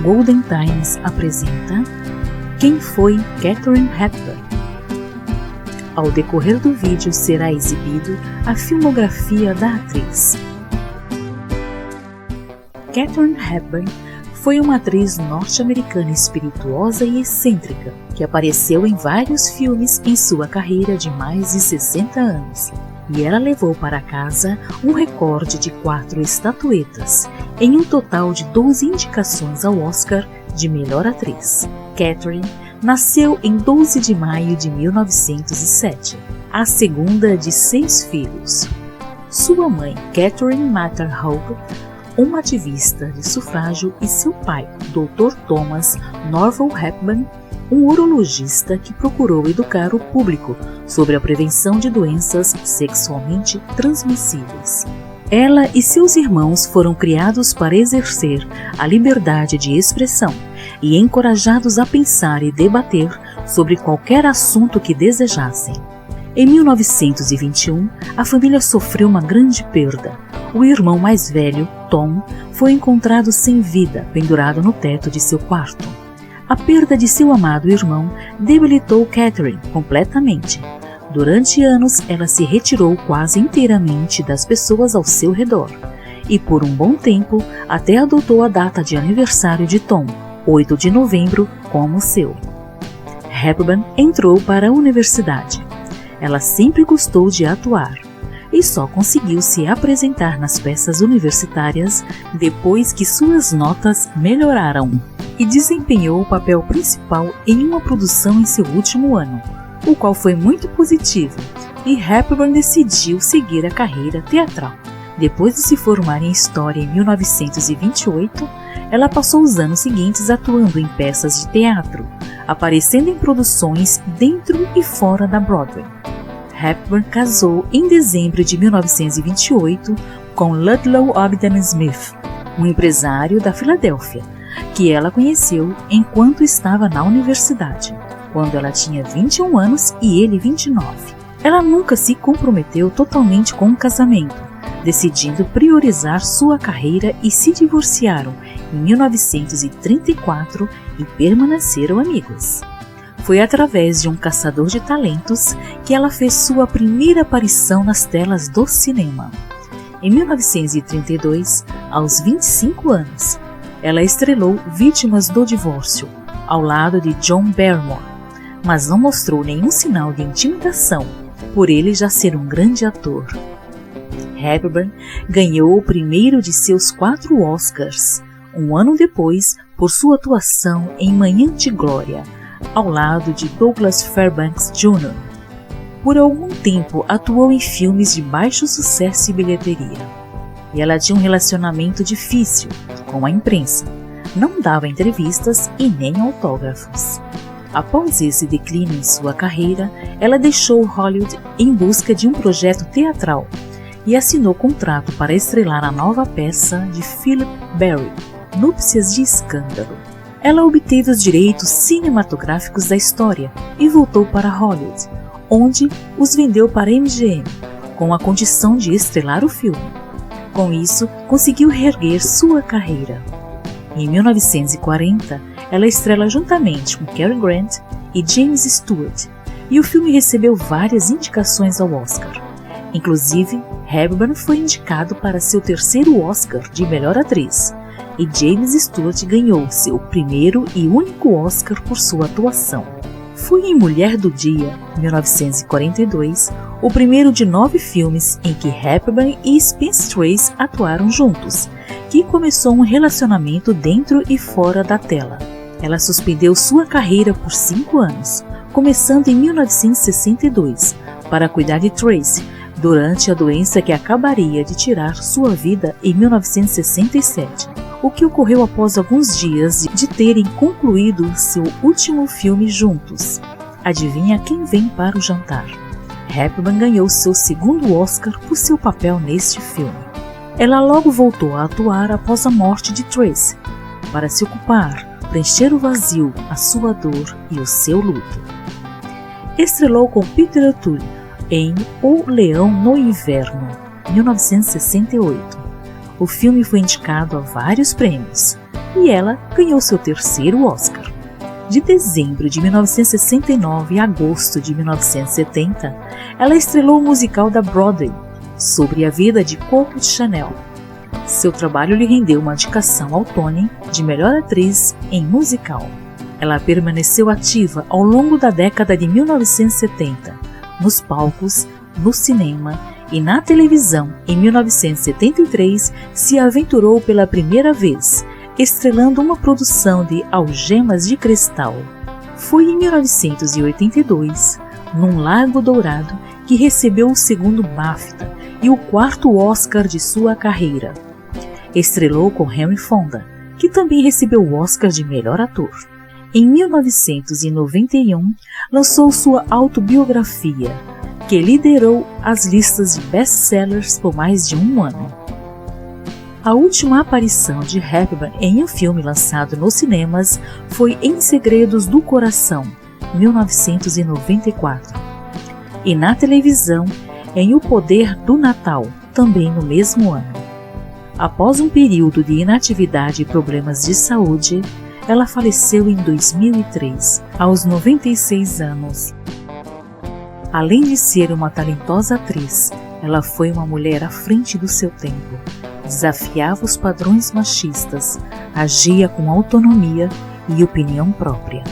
Golden Times apresenta Quem foi Katharine Hepburn? Ao decorrer do vídeo será exibido a filmografia da atriz. Katharine Hepburn foi uma atriz norte-americana espirituosa e excêntrica que apareceu em vários filmes em sua carreira de mais de 60 anos. E ela levou para casa um recorde de 4 estatuetas, em um total de 12 indicações ao Oscar de melhor atriz. Katharine nasceu em 12 de maio de 1907, a segunda de 6 filhos. Sua mãe, Catherine Mather Hope, uma ativista de sufrágio, e seu pai, Dr. Thomas Norval Hepburn, um urologista que procurou educar o público sobre a prevenção de doenças sexualmente transmissíveis. Ela e seus irmãos foram criados para exercer a liberdade de expressão e encorajados a pensar e debater sobre qualquer assunto que desejassem. Em 1921, a família sofreu uma grande perda. O irmão mais velho, Tom, foi encontrado sem vida, pendurado no teto de seu quarto. A perda de seu amado irmão debilitou Katharine completamente. Durante anos, ela se retirou quase inteiramente das pessoas ao seu redor e, por um bom tempo, até adotou a data de aniversário de Tom, 8 de novembro, como seu. Hepburn entrou para a universidade. Ela sempre gostou de atuar e só conseguiu se apresentar nas peças universitárias depois que suas notas melhoraram, e desempenhou o papel principal em uma produção em seu último ano, o qual foi muito positivo, e Hepburn decidiu seguir a carreira teatral. Depois de se formar em História em 1928, ela passou os anos seguintes atuando em peças de teatro, aparecendo em produções dentro e fora da Broadway. Hepburn casou em dezembro de 1928 com Ludlow Ogden Smith, um empresário da Filadélfia, que ela conheceu enquanto estava na universidade, quando ela tinha 21 anos e ele 29. Ela nunca se comprometeu totalmente com o casamento, decidindo priorizar sua carreira, e se divorciaram em 1934 e permaneceram amigos. Foi através de um caçador de talentos que ela fez sua primeira aparição nas telas do cinema. Em 1932, aos 25 anos, ela estrelou Vítimas do Divórcio, ao lado de John Barrymore, mas não mostrou nenhum sinal de intimidação, por ele já ser um grande ator. Hepburn ganhou o primeiro de seus 4 Oscars, um ano depois, por sua atuação em Manhã de Glória, ao lado de Douglas Fairbanks Jr. Por algum tempo atuou em filmes de baixo sucesso e bilheteria. E ela tinha um relacionamento difícil com a imprensa, não dava entrevistas e nem autógrafos. Após esse declínio em sua carreira, ela deixou Hollywood em busca de um projeto teatral e assinou contrato para estrelar a nova peça de Philip Barry, Núpcias de Escândalo. Ela obteve os direitos cinematográficos da história e voltou para Hollywood, onde os vendeu para MGM, com a condição de estrelar o filme. Com isso, conseguiu reerguer sua carreira. Em 1940, ela estrela juntamente com Cary Grant e James Stewart, e o filme recebeu várias indicações ao Oscar. Inclusive, Hepburn foi indicado para seu 3º Oscar de melhor atriz, e James Stewart ganhou seu primeiro e único Oscar por sua atuação. Foi em Mulher do Dia, 1942, o primeiro de 9 filmes em que Hepburn e Spence Tracy atuaram juntos, que começou um relacionamento dentro e fora da tela. Ela suspendeu sua carreira por 5 anos, começando em 1962, para cuidar de Tracy durante a doença que acabaria de tirar sua vida em 1967, o que ocorreu após alguns dias de terem concluído seu último filme juntos. Adivinha quem vem para o jantar? Hepburn ganhou seu 2º Oscar por seu papel neste filme. Ela logo voltou a atuar após a morte de Tracy, para se ocupar, preencher o vazio, a sua dor e o seu luto. Estrelou com Peter O'Toole em O Leão no Inverno, 1968. O filme foi indicado a vários prêmios, e ela ganhou seu terceiro Oscar. De dezembro de 1969 a agosto de 1970, ela estrelou o musical da Broadway, sobre a vida de Coco Chanel. Seu trabalho lhe rendeu uma indicação ao Tony de melhor atriz em musical. Ela permaneceu ativa ao longo da década de 1970, nos palcos, no cinema e na televisão. Em 1973, se aventurou pela primeira vez, estrelando uma produção de Algemas de Cristal. Foi em 1982, num Largo Dourado, que recebeu o segundo BAFTA e o quarto Oscar de sua carreira. Estrelou com Henry Fonda, que também recebeu o Oscar de melhor ator. Em 1991, lançou sua autobiografia, que liderou as listas de best-sellers por mais de um ano. A última aparição de Hepburn em um filme lançado nos cinemas foi Em Segredos do Coração, 1994, e na televisão em O Poder do Natal, também no mesmo ano. Após um período de inatividade e problemas de saúde, ela faleceu em 2003, aos 96 anos. Além de ser uma talentosa atriz, ela foi uma mulher à frente do seu tempo. Desafiava os padrões machistas, agia com autonomia e opinião própria.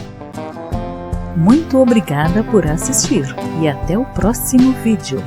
Muito obrigada por assistir e até o próximo vídeo.